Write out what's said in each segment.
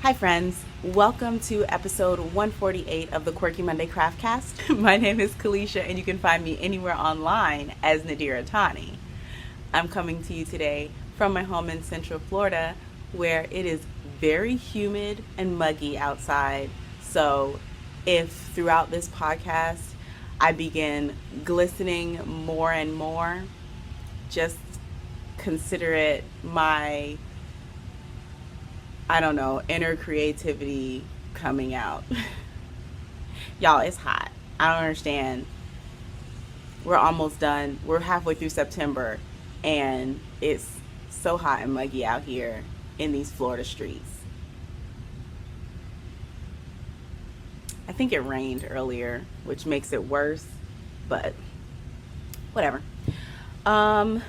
Hi friends, welcome to episode 148 of the Quirky Monday Craftcast. My name is Kalisha and you can find me anywhere online as Nadira Tani. I'm coming to you today from my home in Central Florida where it is very humid and muggy outside. So if throughout this podcast I begin glistening more and more, just consider it my inner creativity coming out. Y'all, it's hot. I don't understand. We're almost done. We're halfway through September, and it's so hot and muggy out here in these Florida streets. I think it rained earlier, which makes it worse, but whatever. So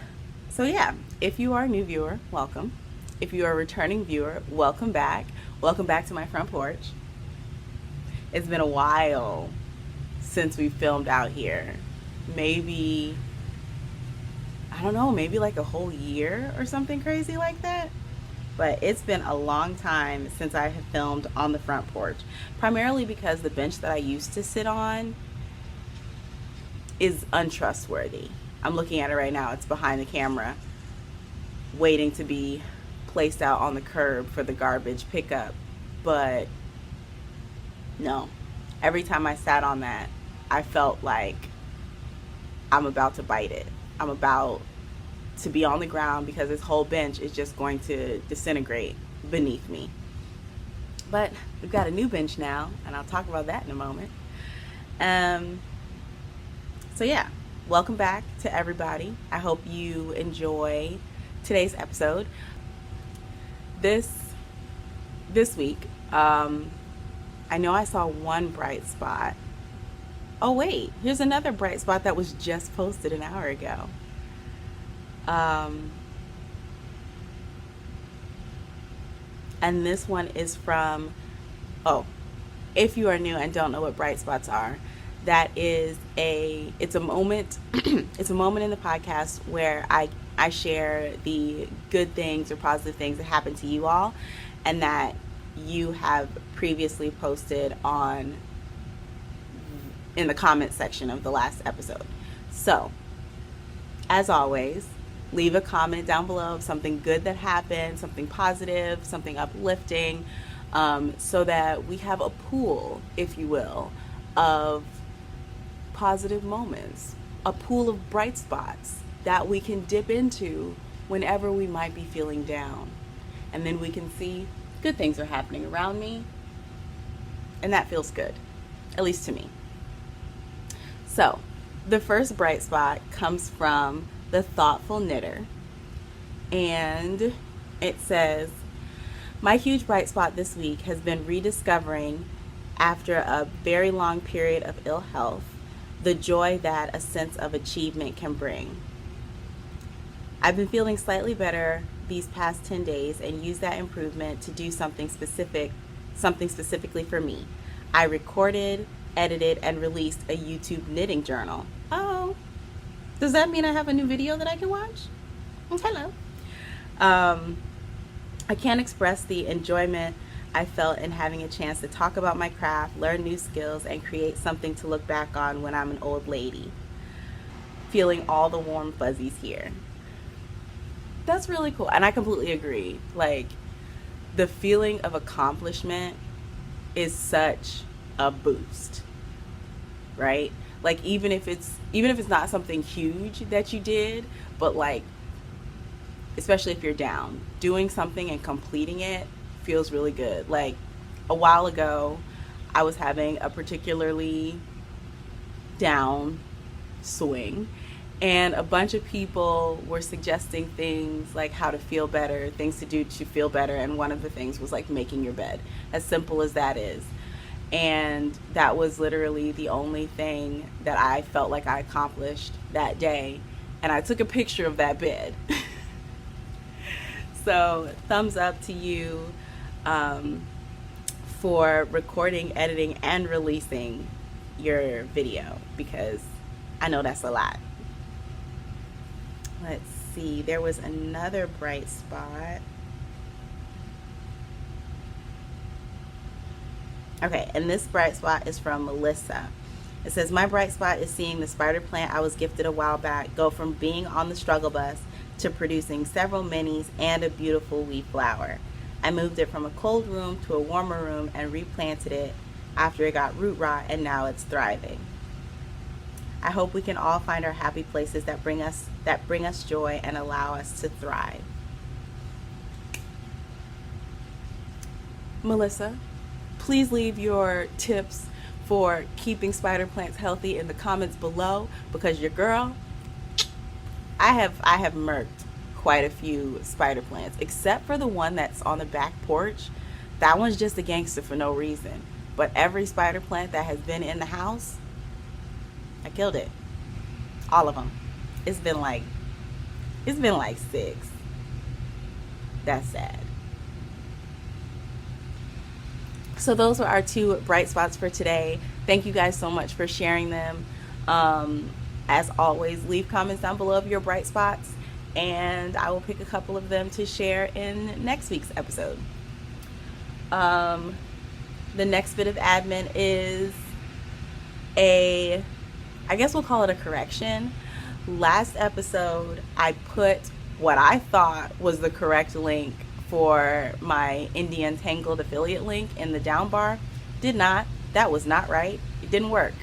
yeah, if you are a new viewer, welcome. If you are a returning viewer, welcome back. Welcome back to my front porch. It's been a while since we filmed out here. Maybe like a whole year or something crazy like that. But it's been a long time since I have filmed on the front porch. Primarily because the bench that I used to sit on is untrustworthy. I'm looking at it right now. It's behind the camera, waiting to be placed out on the curb for the garbage pickup. But no, every time I sat on that, I felt like I'm about to bite it. I'm about to be on the ground because this whole bench is just going to disintegrate beneath me. But we've got a new bench now, and I'll talk about that in a moment. So yeah, welcome back to everybody. I hope you enjoy today's episode. This week, I know I saw one bright spot. Oh wait, here's another bright spot that was just posted an hour ago. And this one is from, if you are new and don't know what bright spots are, it's a moment it's a moment in the podcast where I share the good things or positive things that happen to you all and that you have previously posted in the comment section of the last episode. So, as always, leave a comment down below of something good that happened, something positive, something uplifting, so that we have a pool, if you will, of positive moments, a pool of bright spots that we can dip into whenever we might be feeling down. And then we can see good things are happening around me, and that feels good, at least to me. So, the first bright spot comes from the Thoughtful Knitter, and it says, "My huge bright spot this week has been rediscovering, after a very long period of ill health, the joy that a sense of achievement can bring. I've been feeling slightly better these past 10 days and use that improvement to do something specifically for me. I recorded, edited, and released a YouTube knitting journal." Oh, does that mean I have a new video that I can watch? Hello. "I can't express the enjoyment I felt in having a chance to talk about my craft, learn new skills, and create something to look back on when I'm an old lady. Feeling all the warm fuzzies here." That's really cool. And I completely agree. Like, the feeling of accomplishment is such a boost, right? Like, even if it's not something huge that you did, but like, especially if you're down, doing something and completing it feels really good. Like, a while ago, I was having a particularly down swing, and a bunch of people were suggesting things like how to feel better, things to do to feel better, and one of the things was like making your bed, as simple as that is. And that was literally the only thing that I felt like I accomplished that day, and I took a picture of that bed. So thumbs up to you for recording, editing, and releasing your video, because I know that's a lot. Let's see, there was another bright spot. Okay, and this bright spot is from Melissa. It says, my bright spot is seeing the spider plant I was gifted a while back go from being on the struggle bus to producing several minis and a beautiful wee flower. I moved it from a cold room to a warmer room and replanted it after it got root rot, and now it's thriving. I hope we can all find our happy places that bring us joy and allow us to thrive. Melissa, please leave your tips for keeping spider plants healthy in the comments below, because your girl, I have murked quite a few spider plants, except for the one that's on the back porch. That one's just a gangster for no reason. But every spider plant that has been in the house, I killed it. All of them. It's been like 6. That's sad. So those were our 2 bright spots for today. Thank you guys so much for sharing them. As always, leave comments down below of your bright spots, and I will pick a couple of them to share in next week's episode. The next bit of admin is I guess we'll call it a correction. Last episode, I put what I thought was the correct link for my Indie Untangled affiliate link in the down bar. Did not. That was not right. It didn't work.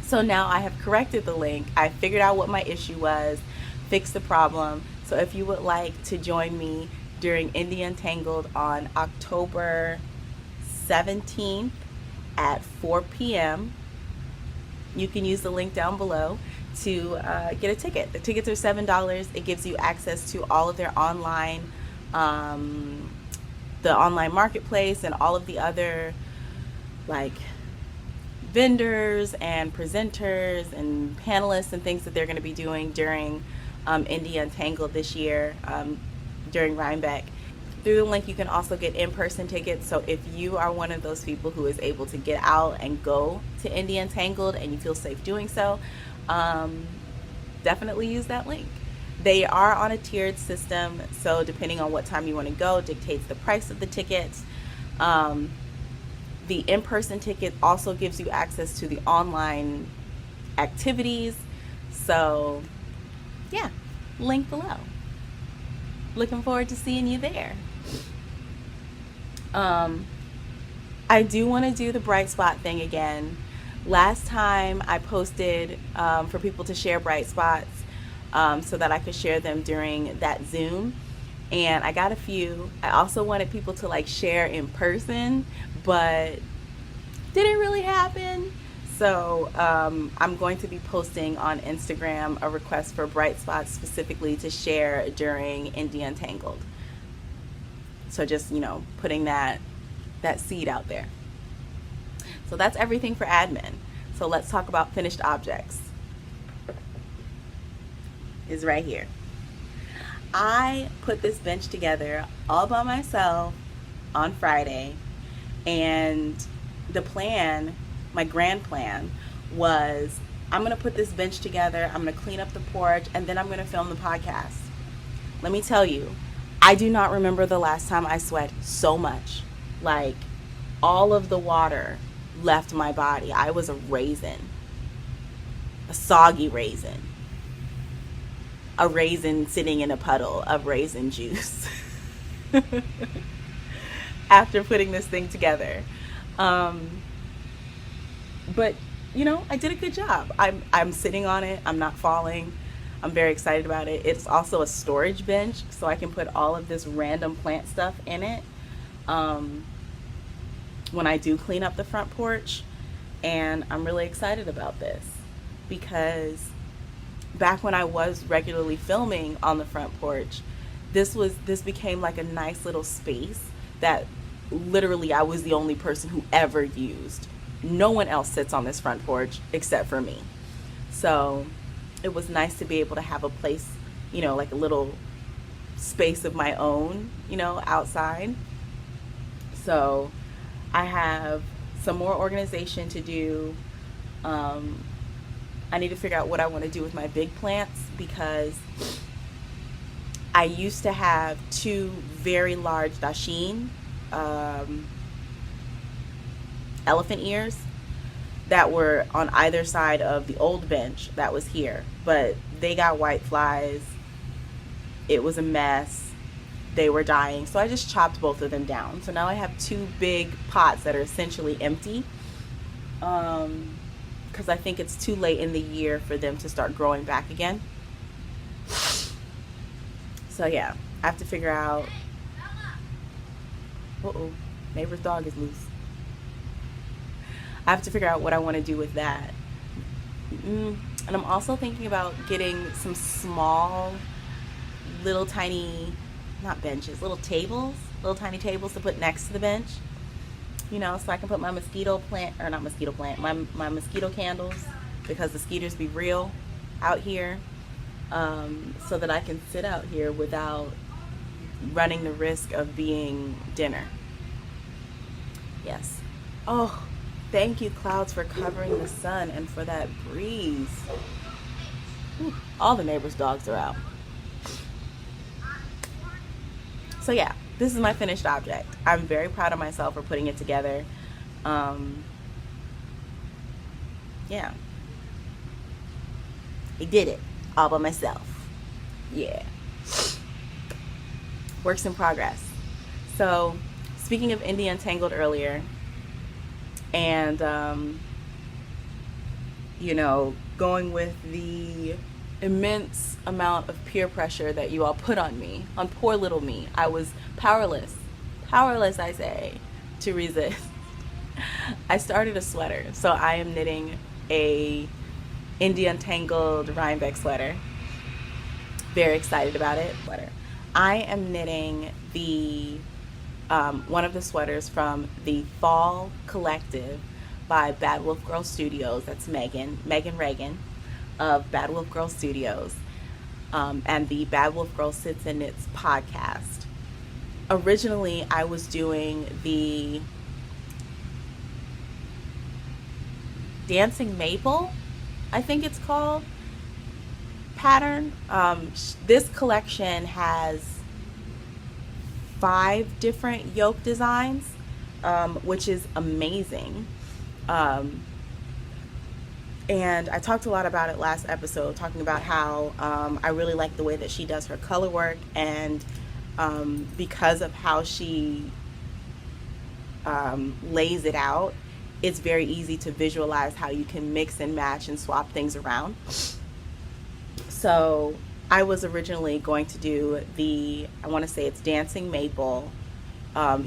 So now I have corrected the link. I figured out what my issue was, fixed the problem. So if you would like to join me during Indie Untangled on October 17th at 4 p.m., you can use the link down below to get a ticket. The tickets are $7. It gives you access to all of their online, the online marketplace, and all of the other like vendors and presenters and panelists and things that they're going to be doing during Indie Untangled this year, during Rhinebeck. Through the link, you can also get in-person tickets. So if you are one of those people who is able to get out and go to Indie Untangled and you feel safe doing so, definitely use that link. They are on a tiered system, so depending on what time you want to go dictates the price of the tickets. The in-person ticket also gives you access to the online activities. So yeah, link below. Looking forward to seeing you there. I do want to do the bright spot thing again. Last time I posted for people to share bright spots so that I could share them during that Zoom, and I got a few. I also wanted people to like share in person, but didn't really happen. So I'm going to be posting on Instagram a request for bright spots specifically to share during Indie Untangled. So just, putting that seed out there. So that's everything for admin. So let's talk about finished objects. Is right here. I put this bench together all by myself on Friday, and the plan, my grand plan, was I'm going to put this bench together, I'm going to clean up the porch, and then I'm going to film the podcast. Let me tell you, I do not remember the last time I sweat so much. Like, all of the water left my body. I was a raisin. A soggy raisin. A raisin sitting in a puddle of raisin juice. After putting this thing together. But, I did a good job. I'm sitting on it. I'm not falling. I'm very excited about it. It's also a storage bench, so I can put all of this random plant stuff in it when I do clean up the front porch. And I'm really excited about this because back when I was regularly filming on the front porch, this became like a nice little space that literally I was the only person who ever used. No one else sits on this front porch except for me. So it was nice to be able to have a place, like a little space of my own, outside. So I have some more organization to do. I need to figure out what I want to do with my big plants, because I used to have 2 very large dasheen elephant ears that were on either side of the old bench that was here, but they got white flies. It was a mess. They were dying, so I just chopped both of them down. So now I have 2 big pots that are essentially empty, because I think it's too late in the year for them to start growing back again. So yeah, I have to figure out. Uh-oh, neighbor's dog is loose. I have to figure out what I want to do with that. And I'm also thinking about getting some small, little tiny, not benches, little tiny tables to put next to the bench. You know, so I can put my mosquito candles, because the mosquitoes be real out here, so that I can sit out here without running the risk of being dinner. Yes. Oh, thank you, clouds, for covering the sun and for that breeze. Whew, all the neighbors' dogs are out. So yeah, this is my finished object. I'm very proud of myself for putting it together. Yeah. I did it all by myself. Yeah. Works in progress. So, speaking of Indie Untangled earlier, and, you know, going with the immense amount of peer pressure that you all put on me, on poor little me, I was powerless, I say, to resist. I started a sweater. So I am knitting a Indie Untangled Rhinebeck sweater. Very excited about it. I am knitting the one of the sweaters from the Fall Collective by Bad Wolf Girl Studios. That's Meghan Regan of Bad Wolf Girl Studios, and the Bad Wolf Girl Sits and Knits podcast. Originally, I was doing the Dancing Maple, I think it's called, pattern. This collection has 5 different yoke designs, which is amazing. And I talked a lot about it last episode, talking about how I really like the way that she does her color work, and because of how she lays it out, it's very easy to visualize how you can mix and match and swap things around. So I was originally going to do the, I want to say it's Dancing Maple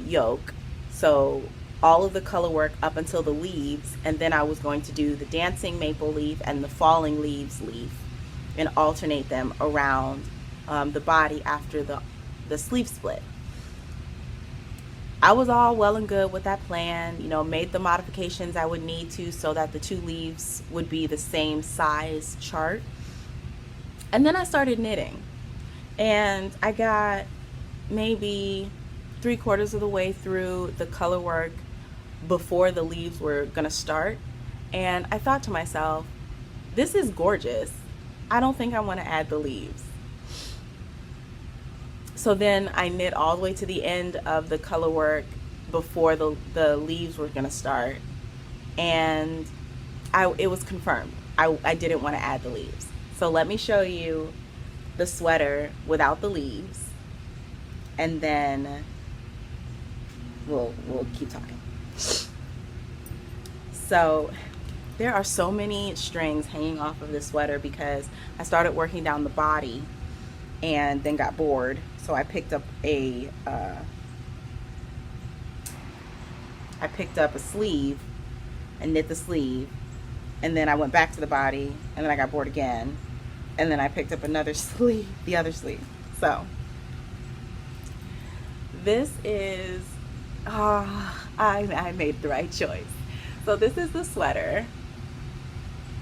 yoke. So all of the color work up until the leaves, and then I was going to do the Dancing Maple leaf and the Falling Leaves leaf and alternate them around the body after the sleeve split. I was all well and good with that plan, you know, made the modifications I would need to so that the 2 leaves would be the same size chart. And then I started knitting, and I got maybe 3/4 of the way through the color work before the leaves were gonna start, and I thought to myself, this is gorgeous. I don't think I want to add the leaves. So then I knit all the way to the end of the color work before the leaves were gonna start, and it was confirmed. I didn't want to add the leaves. So let me show you the sweater without the leaves, and then we'll keep talking. So there are so many strings hanging off of this sweater because I started working down the body and then got bored. So I picked up a sleeve and knit the sleeve, and then I went back to the body, and then I got bored again, and then I picked up another sleeve, the other sleeve. So this is, I made the right choice. So this is the sweater.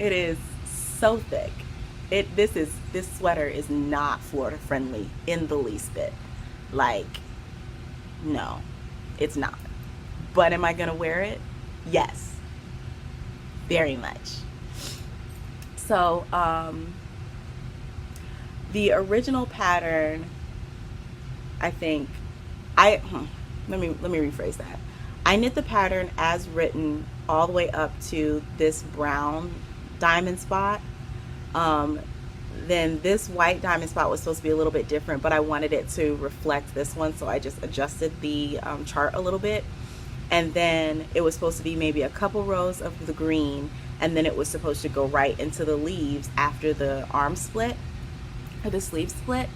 It is so thick. This sweater is not Florida friendly in the least bit. Like, no, it's not. But am I gonna wear it? Yes, very much. So the original pattern, I think, let me rephrase that. I knit the pattern as written all the way up to this brown diamond spot. Then this white diamond spot was supposed to be a little bit different, but I wanted it to reflect this one, so I just adjusted the chart a little bit. And then it was supposed to be maybe a couple rows of the green, and then it was supposed to go right into the leaves after the arm split, or the sleeve split.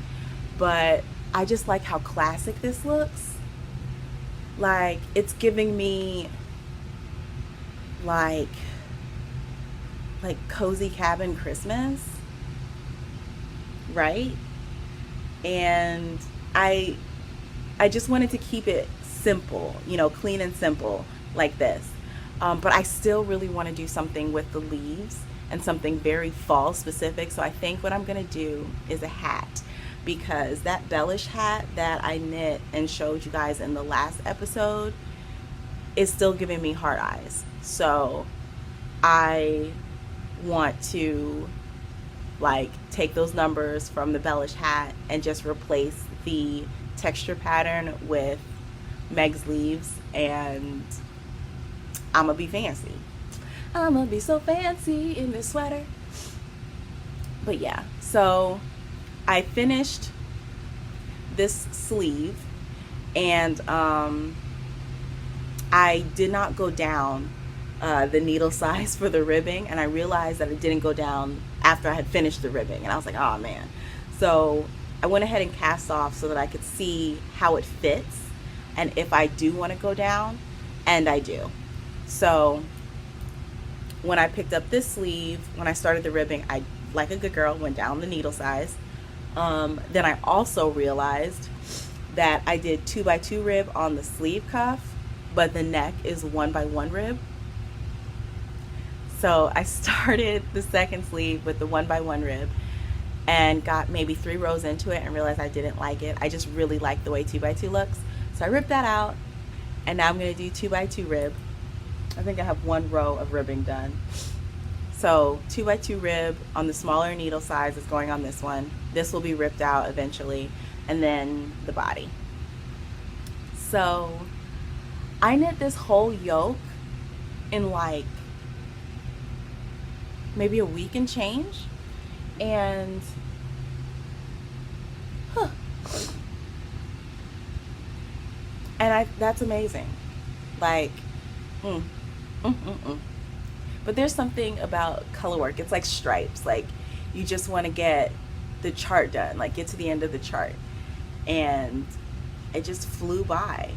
But I just like how classic this looks. Like, it's giving me like cozy cabin Christmas, right? And I just wanted to keep it simple, you know, clean and simple like this. But I still really want to do something with the leaves and something very fall specific. So I think what I'm gonna do is a hat, because that Bellish hat that I knit and showed you guys in the last episode is still giving me heart eyes. So I want to like take those numbers from the Bellish hat and just replace the texture pattern with Meg's leaves, and I'm gonna be fancy. I'm gonna be so fancy in this sweater. But yeah, so I finished this sleeve, and I did not go down the needle size for the ribbing, and I realized that it didn't go down after I had finished the ribbing, and I was like, oh man. So I went ahead and cast off so that I could see how it fits and if I do want to go down, and I do. So when I picked up this sleeve, when I started the ribbing, I, like a good girl, went down the needle size. Then I also realized that I did 2x2 rib on the sleeve cuff, but the neck is 1x1 rib. So I started the second sleeve with the 1x1 rib and got maybe 3 rows into it and realized I didn't like it. I just really like the way 2x2 looks. So I ripped that out, and now I'm gonna do 2x2 rib. I think I have 1 row of ribbing done. So 2x2 rib on the smaller needle size is going on this one. This will be ripped out eventually, and then the body. So I knit this whole yoke in like maybe a week and change, and that's amazing. Like, But there's something about color work. It's like stripes. Like, you just want to get the chart done, like get to the end of the chart, and it just flew by.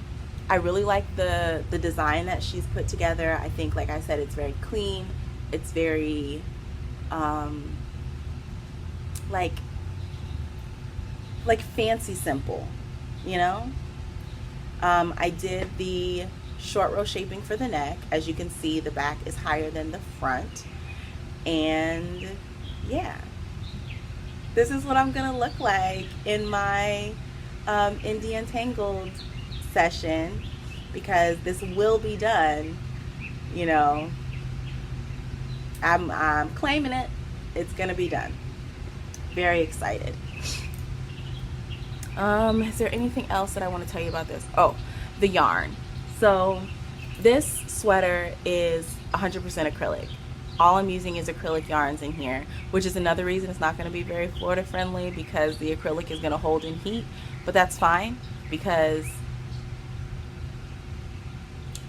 I really like the design that she's put together. I think, like I said, it's very clean. It's very like fancy simple, you know. I did the short row shaping for the neck. As you can see, the back is higher than the front, and yeah, this is what I'm gonna look like in my Indie Untangled session, because this will be done, you know. I'm claiming it. It's gonna be done. Very excited. Is there anything else that I want to tell you about this? Oh, the yarn. So this sweater is 100% acrylic. All I'm using is acrylic yarns in here, which is another reason it's not going to be very Florida friendly, because the acrylic is going to hold in heat. But that's fine, because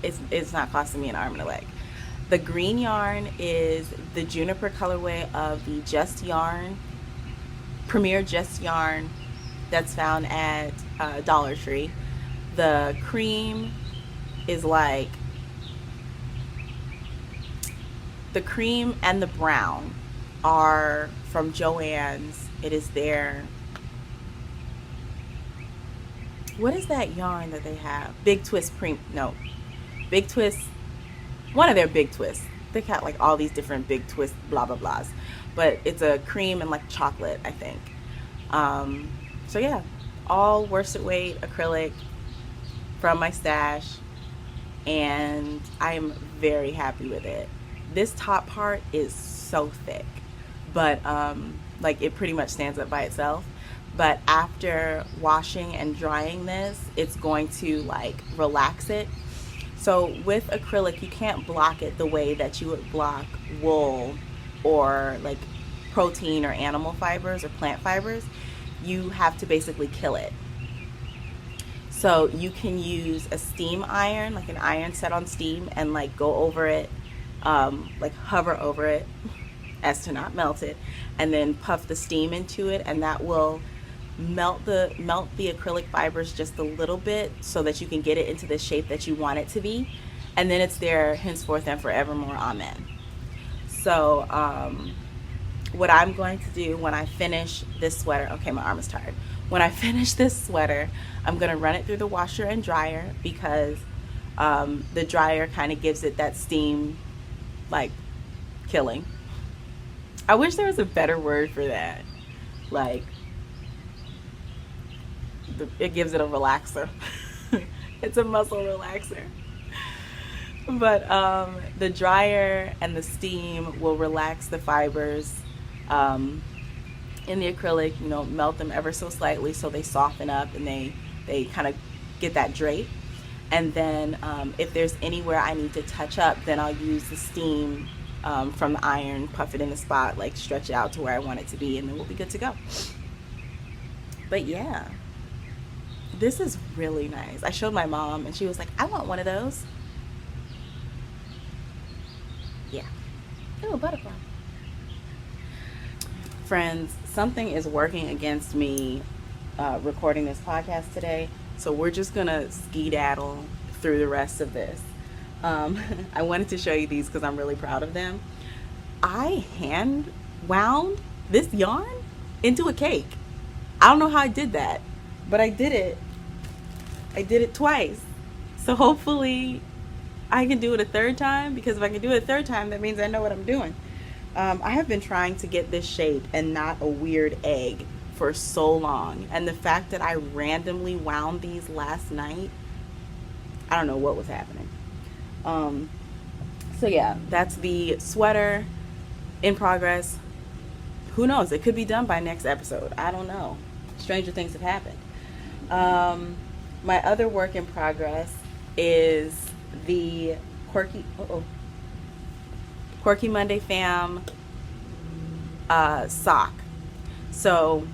it's not costing me an arm and a leg. The green yarn is the juniper colorway of the Just Yarn, Premier Just Yarn, that's found at Dollar Tree. The cream is like, the cream and the brown are from Joanns. It is their, what is that yarn that they have? Big Twist Big Twist, one of their Big Twists. They got like all these different Big Twist blah blah blahs, but it's a cream and like chocolate, I think. So yeah, all worsted weight acrylic from my stash, and I am very happy with it. This top part is so thick, but like it pretty much stands up by itself. But after washing and drying this, it's going to like relax it. So with acrylic, you can't block it the way that you would block wool or like protein or animal fibers or plant fibers. You have to basically kill it. So you can use a steam iron, like an iron set on steam, and like go over it, like hover over it as to not melt it, and then puff the steam into it, and that will melt the acrylic fibers just a little bit so that you can get it into the shape that you want it to be, and then it's there henceforth and forevermore. Amen. So what I'm going to do when I finish this sweater, okay, my arm is tired. When I finish this sweater, I'm going to run it through the washer and dryer, because the dryer kind of gives it that steam, like, killing. I wish there was a better word for that. Like, it gives it a relaxer. It's a muscle relaxer. But the dryer and the steam will relax the fibers in the acrylic, you know, melt them ever so slightly so they soften up and they kind of get that drape. And then if there's anywhere I need to touch up, then I'll use the steam from the iron, puff it in the spot, like stretch it out to where I want it to be, and then we'll be good to go. But yeah, this is really nice. I showed my mom and she was like, I want one of those. Yeah. Oh, butterfly. Friends, something is working against me recording this podcast today, so we're just gonna skedaddle through the rest of this. I wanted to show you these because I'm really proud of them. I hand wound this yarn into a cake. I don't know how I did that, but I did it. I did it twice. So hopefully I can do it a third time, because if I can do it a third time, that means I know what I'm doing. I have been trying to get this shape and not a weird egg for so long. And the fact that I randomly wound these last night, I don't know what was happening. So yeah, that's the sweater in progress. Who knows? It could be done by next episode. I don't know. Stranger things have happened. My other work in progress is the Quirky Monday Fam sock. So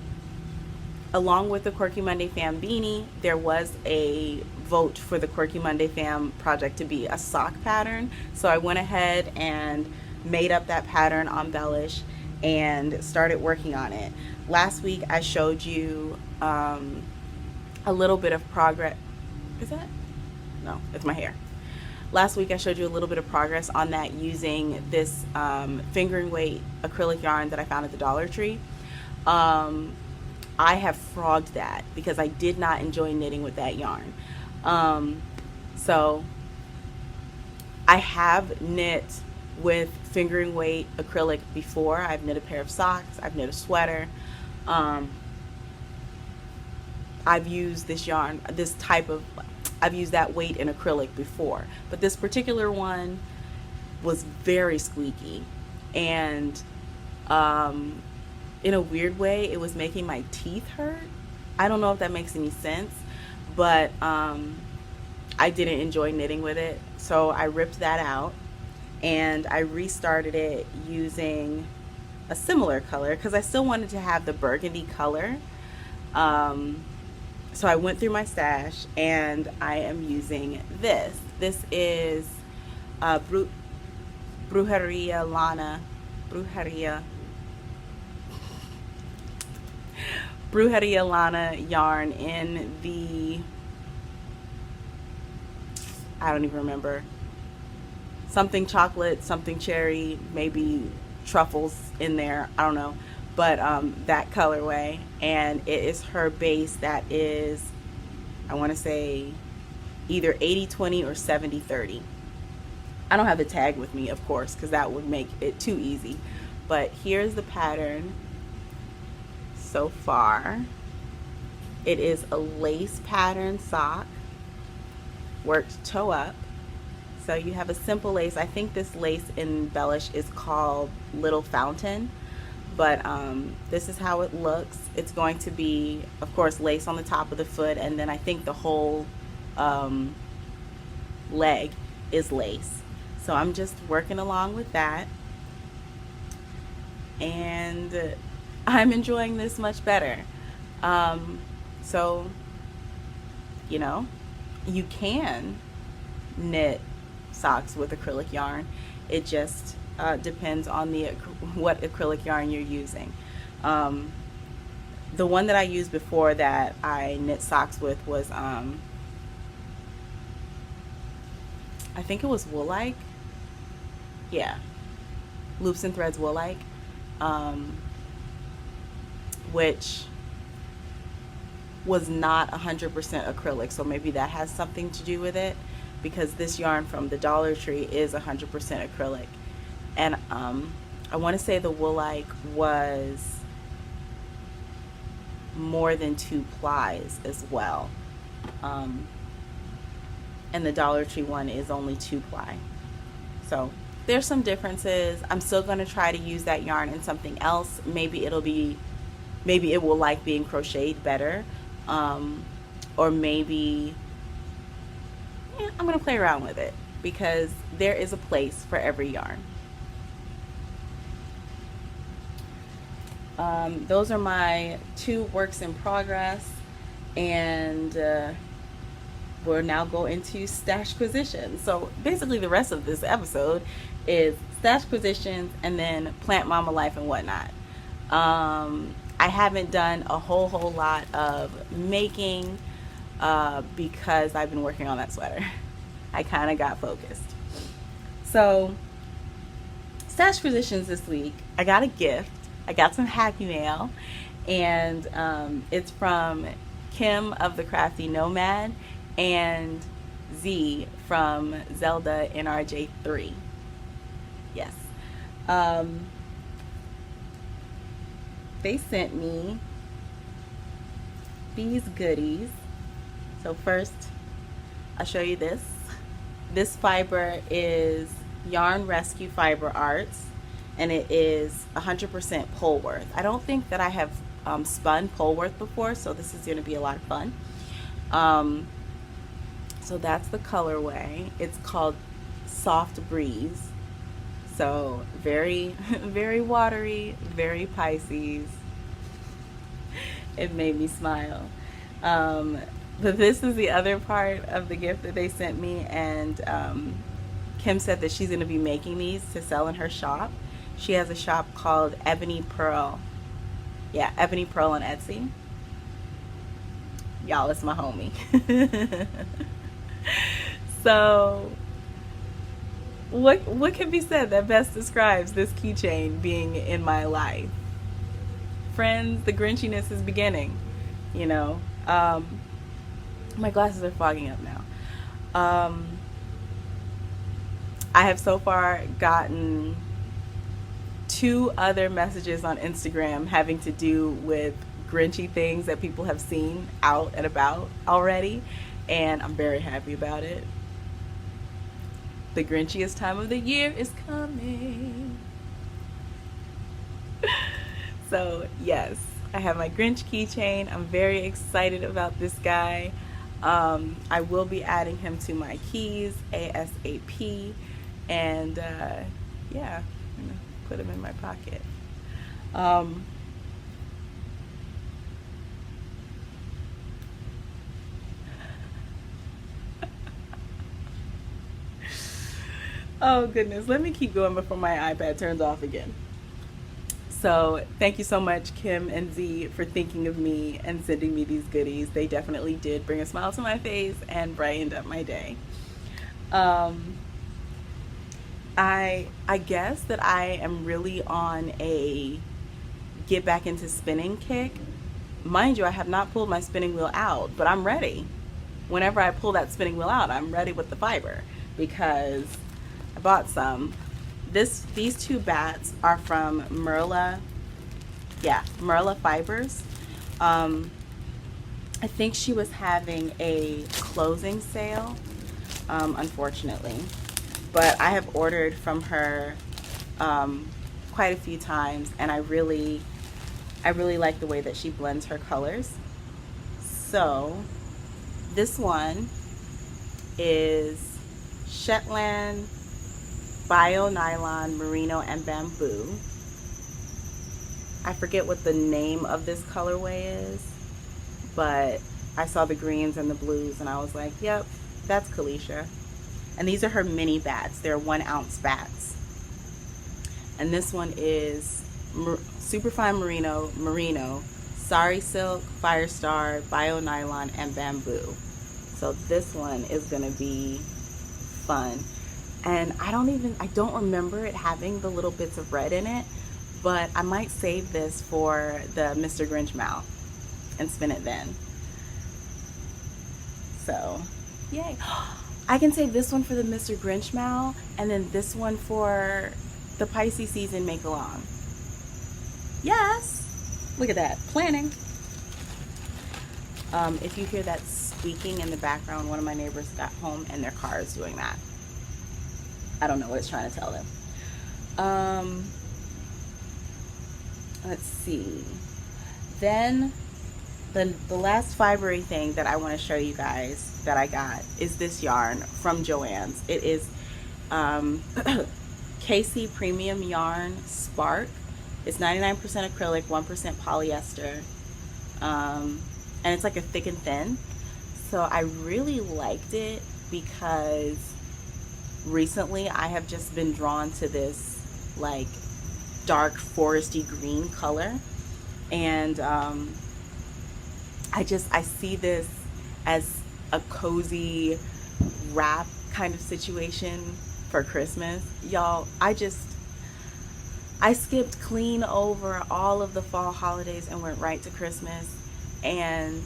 along with the Quirky Monday Fam beanie, there was a vote for the Quirky Monday Fam project to be a sock pattern. So I went ahead and made up that pattern on Bellish and started working on it. Last week I showed you a little bit of progress. Is that? No, it's my hair. Last week I showed you a little bit of progress on that using this fingering weight acrylic yarn that I found at the Dollar Tree. I have frogged that because I did not enjoy knitting with that yarn. So I have knit with fingering weight acrylic before. I've knit a pair of socks, I've knit a sweater. I've used this yarn, I've used that weight in acrylic before, but this particular one was very squeaky, and in a weird way it was making my teeth hurt. I don't know if that makes any sense, but I didn't enjoy knitting with it, so I ripped that out and I restarted it using a similar color because I still wanted to have the burgundy color. So I went through my stash and I am using this. This is Brujeria Lana, Brujeria Lana yarn in the, I don't even remember, something chocolate, something cherry, maybe truffles in there, I don't know. But that colorway, and it is her base that is, I want to say, either 80-20 or 70-30. I don't have the tag with me, of course, because that would make it too easy. But here's the pattern so far. It is a lace pattern sock, worked toe up. So you have a simple lace. I think this lace in Bellish is called Little Fountain. But this is how it looks. It's going to be, of course, lace on the top of the foot, and then I think the whole leg is lace. So I'm just working along with that, and I'm enjoying this much better. So, you know, you can knit socks with acrylic yarn. It just depends on what acrylic yarn you're using. The one that I used before that I knit socks with was I think it was Wool-like. Yeah, Loops and Threads Wool-like, which was not 100% acrylic, so maybe that has something to do with it, because this yarn from the Dollar Tree is 100% acrylic. And I want to say the Wool-like was more than 2 plies as well, and the Dollar Tree one is only 2 ply. So there's some differences. I'm still going to try to use that yarn in something else. Maybe it will like being crocheted better, or maybe I'm going to play around with it, because there is a place for every yarn. Those are my 2 works in progress, and we'll now go into stash positions. So basically the rest of this episode is stash positions and then plant mama life and whatnot. I haven't done a whole lot of making because I've been working on that sweater. I kind of got focused. So stash positions this week, I got a gift. I got some Happy Mail, and it's from Kim of the Crafty Nomad and Z from Zelda NRJ3. Yes. They sent me these goodies. So first, I'll show you this. This fiber is Yarn Rescue Fiber Arts, and it is 100% Polworth. I don't think that I have spun Polworth before, so this is going to be a lot of fun. So that's the colorway. It's called Soft Breeze. So very, very watery, very Pisces. It made me smile. But this is the other part of the gift that they sent me, and Kim said that she's going to be making these to sell in her shop. She has a shop called Ebony Pearl. Yeah, Ebony Pearl on Etsy. Y'all, it's my homie. So, what can be said that best describes this keychain being in my life? Friends, the Grinchiness is beginning. You know, my glasses are fogging up now. I have so far gotten 2 other messages on Instagram having to do with Grinchy things that people have seen out and about already, and I'm very happy about it. The Grinchiest time of the year is coming. So yes, I have my Grinch keychain. I'm very excited about this guy. I will be adding him to my keys ASAP, and yeah, I'm gonna put him in my pocket. Oh goodness, let me keep going before my iPad turns off again. So thank you so much, Kim and Z, for thinking of me and sending me these goodies. They definitely did bring a smile to my face and brightened up my day. I guess that I am really on a get back into spinning kick. Mind you, I have not pulled my spinning wheel out, but I'm ready. Whenever I pull that spinning wheel out, I'm ready with the fiber, because I bought some. These 2 bats are from Marley Fibers. I think she was having a closing sale, unfortunately, but I have ordered from her quite a few times, and I really like the way that she blends her colors. So this one is Shetland, Bio Nylon, Merino, and Bamboo. I forget what the name of this colorway is, but I saw the greens and the blues and I was like, yep, that's Kalisha. And these are her mini bats. They're 1 ounce bats. And this one is Superfine Merino, Sari Silk, Firestar, Bio Nylon, and Bamboo. So this one is gonna be fun. And I don't remember it having the little bits of red in it, but I might save this for the Mr. Grinch mouth and spin it then. So, yay. I can save this one for the Mr. Grinch mouth and then this one for the Pisces season make along. Yes! Look at that, planning. If you hear that squeaking in the background, one of my neighbors got home and their car is doing that. I don't know what it's trying to tell them. Let's see. Then the last fibery thing that I want to show you guys that I got is this yarn from Joanns. It is KC Premium Yarn Spark. It's 99% acrylic, 1% polyester, and it's like a thick and thin. So I really liked it because recently I have just been drawn to this like dark foresty green color, and I see this as a cozy wrap kind of situation for Christmas. Y'all, I skipped clean over all of the fall holidays and went right to Christmas. And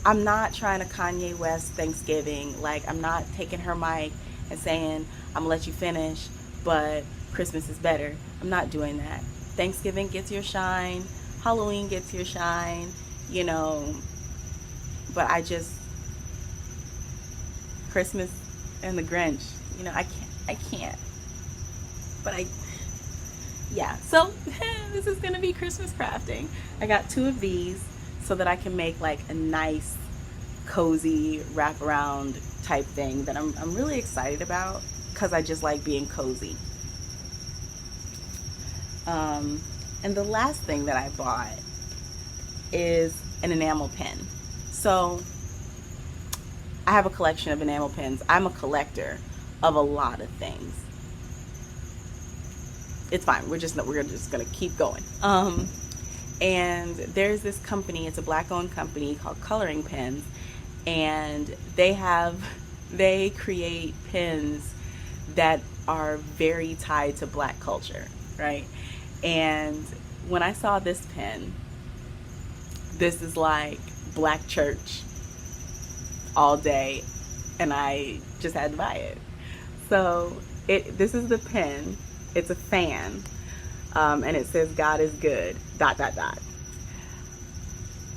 I'm not trying to Kanye West Thanksgiving. Like, I'm not taking her mic and saying, I'm gonna let you finish, but Christmas is better. I'm not doing that. Thanksgiving gets your shine. Halloween gets your shine, you know. But Christmas and the Grinch, you know, I can't. But yeah, so this is gonna be Christmas crafting. I got 2 of these so that I can make like a nice cozy wraparound type thing that I'm really excited about because I just like being cozy. And the last thing that I bought is an enamel pin. So I have a collection of enamel pins. I'm a collector of a lot of things. It's fine. We're just gonna keep going. And there's this company. It's a black-owned company called Coloring Pins, and they create pins that are very tied to black culture, right? And when I saw this pin, this is like black church all day, and I just had to buy it. So this is the pin. It's a fan, and it says God is good, ...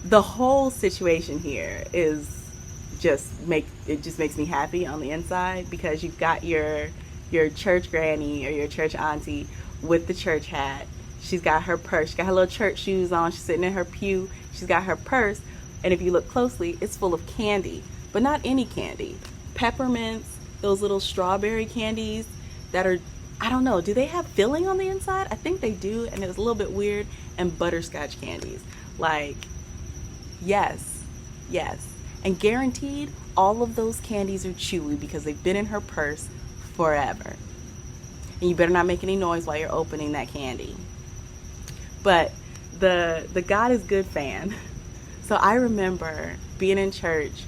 The whole situation here is just makes me happy on the inside, because you've got your church granny or your church auntie with the church hat. She's got her purse. She's got her little church shoes on. She's sitting in her pew. She's got her purse, and if you look closely, it's full of candy, but not any candy. Peppermints, those little strawberry candies that are, I don't know, do they have filling on the inside? I think they do, and it was a little bit weird. And butterscotch candies. Like, yes, and guaranteed all of those candies are chewy because they've been in her purse forever. And you better not make any noise while you're opening that candy. But the God is good fan. So I remember being in church,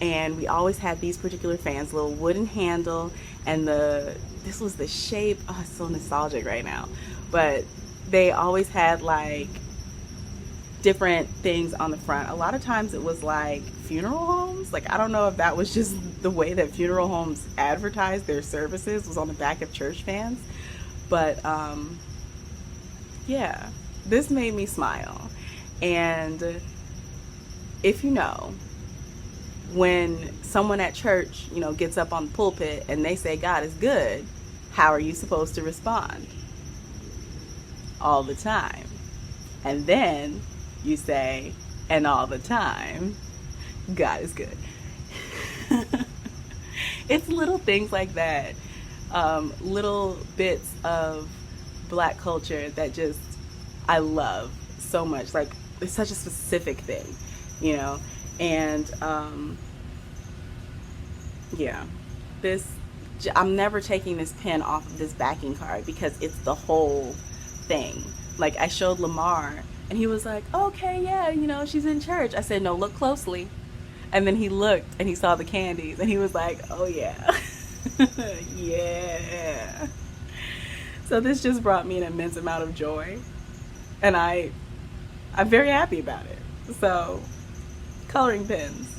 and we always had these particular fans, little wooden handle, and this was the shape. Oh, it's so nostalgic right now. But they always had like different things on the front. A lot of times it was like funeral homes. Like, I don't know if that was just the way that funeral homes advertised their services, was on the back of church fans. But yeah, this made me smile. And if you know, when someone at church, you know, gets up on the pulpit and they say God is good, how are you supposed to respond? All the time. And then you say, and all the time, God is good. It's little things like that, little bits of Black culture that just I love so much. Like, it's such a specific thing, you know. And yeah, this, I'm never taking this pin off of this backing card because it's the whole thing. Like, I showed Lamar and he was like, okay, yeah, you know, she's in church. I said, no, look closely. And then he looked and he saw the candies and he was like, oh yeah. Yeah. So this just brought me an immense amount of joy, and I'm very happy about it. So, coloring pins.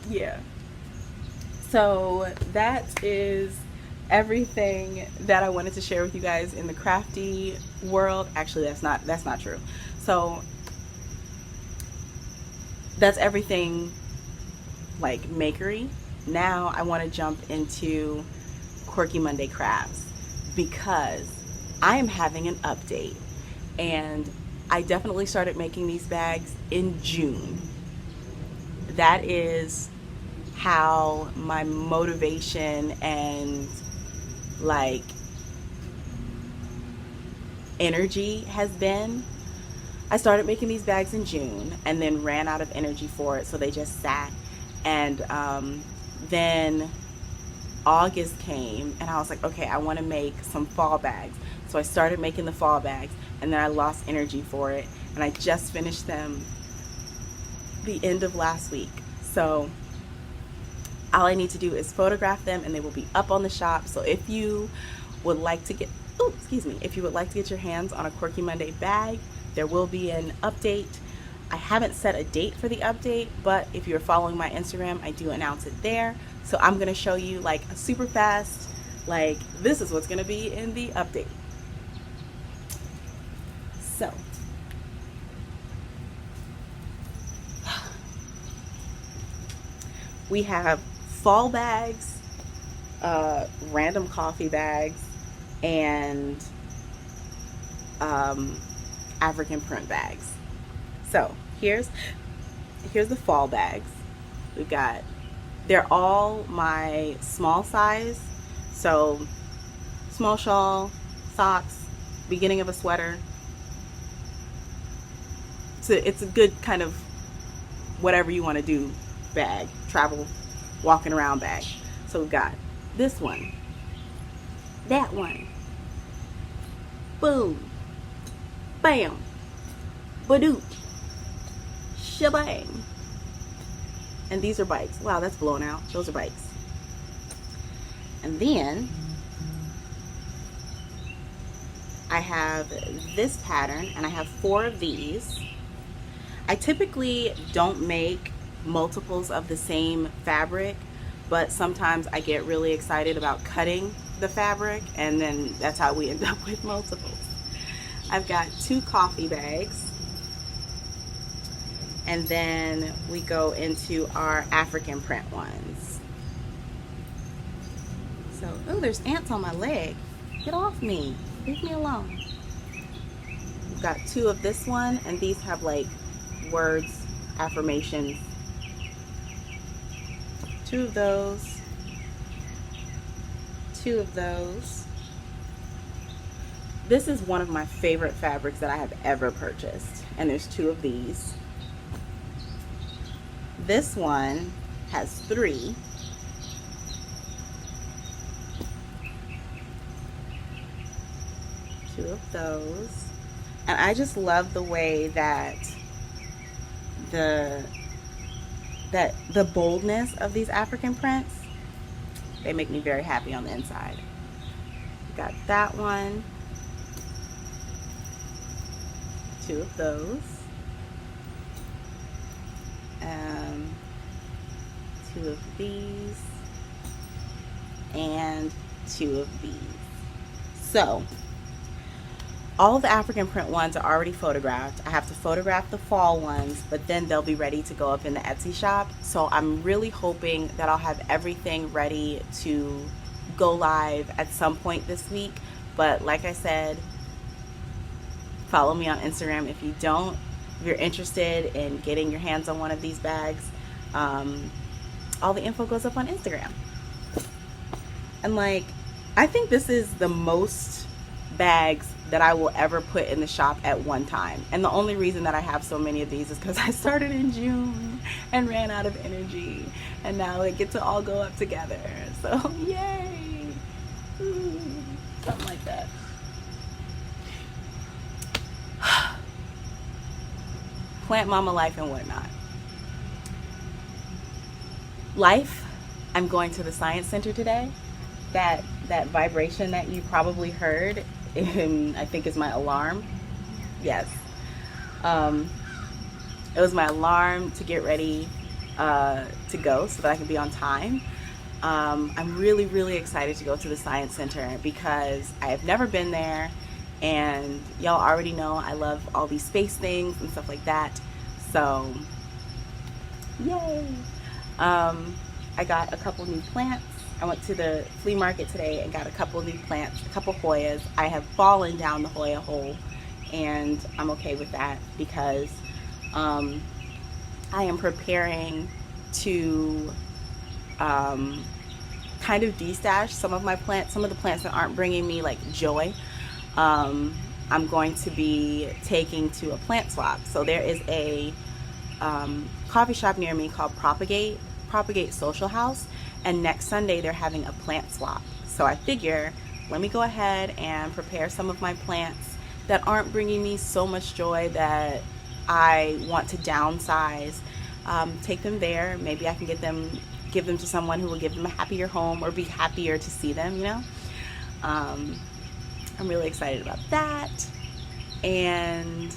Yeah. So that is everything that I wanted to share with you guys in the crafty world. Actually, that's not true. So that's everything like makery. Now I want to jump into Quirky Monday Crafts because I am having an update, and I definitely started making these bags in June. That is how my motivation and like energy has been. I started making these bags in June and then ran out of energy for it, so they just sat. And then August came and I was like, okay, I want to make some fall bags. So I started making the fall bags, and then I lost energy for it, and I just finished them the end of last week. So all I need to do is photograph them, and they will be up on the shop. So if you would like to get, if you would like to get your hands on a Quirky Monday bag, there will be an update. I haven't set a date for the update, but if you're following my Instagram, I do announce it there. So I'm gonna show you like a super fast, like this is what's gonna be in the update. So we have fall bags, random coffee bags, and African print bags. So here's the fall bags. We've got, they're all my small size. So small shawl, socks, beginning of a sweater. So it's a good kind of whatever you want to do bag, travel, walking around bag. So we've got this one, that one, boom, bam, badoot, shebang. And these are bikes. Wow, that's blown out. Those are bikes. And then I have this pattern, and I have 4 of these. I typically don't make multiples of the same fabric, but sometimes I get really excited about cutting the fabric, and then that's how we end up with multiples. I've got 2 coffee bags, and then we go into our African print ones. So, oh, there's ants on my leg. Get off me. Leave me alone. We've got 2 of this one, and these have like words, affirmations. 2 of those. 2 of those. This is one of my favorite fabrics that I have ever purchased, and there's 2 of these. This one has 3. Two of those. And I just love the way that the boldness of these African prints, they make me very happy on the inside. Got that one. 2 of those. 2 of these. And 2 of these. So all the African print ones are already photographed. I have to photograph the fall ones, but then they'll be ready to go up in the Etsy shop. So I'm really hoping that I'll have everything ready to go live at some point this week. But like I said, follow me on Instagram if you don't. If you're interested in getting your hands on one of these bags, all the info goes up on Instagram. And like, I think this is the most bags that I will ever put in the shop at one time. And the only reason that I have so many of these is because I started in June and ran out of energy, and now they get to all go up together. So yay! Ooh, something like that. Plant mama life and whatnot. Life, I'm going to the science center today. That vibration that you probably heard, I think is my alarm. Yes. It was my alarm to get ready to go so that I can be on time. I'm really, really excited to go to the science center because I have never been there, and y'all already know I love all these space things and stuff like that. So, yay! I got a couple new plants. I went to the flea market today and got a couple new plants, a couple Hoyas. I have fallen down the Hoya hole, and I'm okay with that because I am preparing to kind of destash some of my plants, some of the plants that aren't bringing me like joy. I'm going to be taking to a plant swap. So there is a coffee shop near me called Propagate Social House, and next Sunday they're having a plant swap. So I figure, let me go ahead and prepare some of my plants that aren't bringing me so much joy that I want to downsize. Take them there. Maybe I can give them to someone who will give them a happier home or be happier to see them, you know. I'm really excited about that. And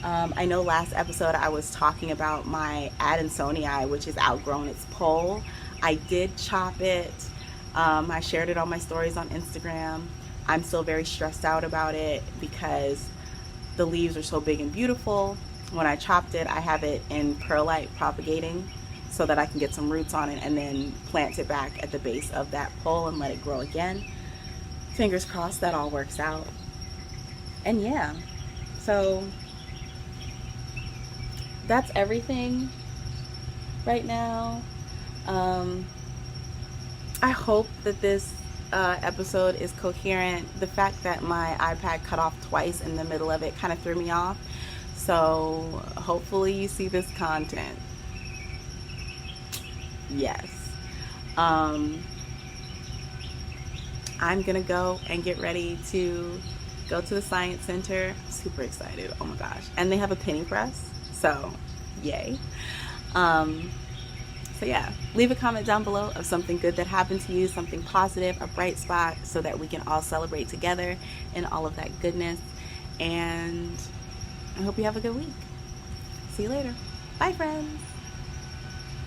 I know last episode I was talking about my Adansonii, which has outgrown its pole. I did chop it. I shared it on my stories on Instagram. I'm still very stressed out about it because the leaves are so big and beautiful. When I chopped it, I have it in perlite propagating so that I can get some roots on it and then plant it back at the base of that pole and let it grow again. Fingers crossed that all works out. And yeah, so that's everything right now. I hope that this episode is coherent. The fact that my iPad cut off twice in the middle of it kind of threw me off. So hopefully you see this content. Yes. I'm gonna go and get ready to go to the science center. I'm super excited. Oh my gosh. And they have a penny press. So yay. So yeah, leave a comment down below of something good that happened to you, something positive, a bright spot, so that we can all celebrate together in all of that goodness. And I hope you have a good week. See you later. Bye, friends.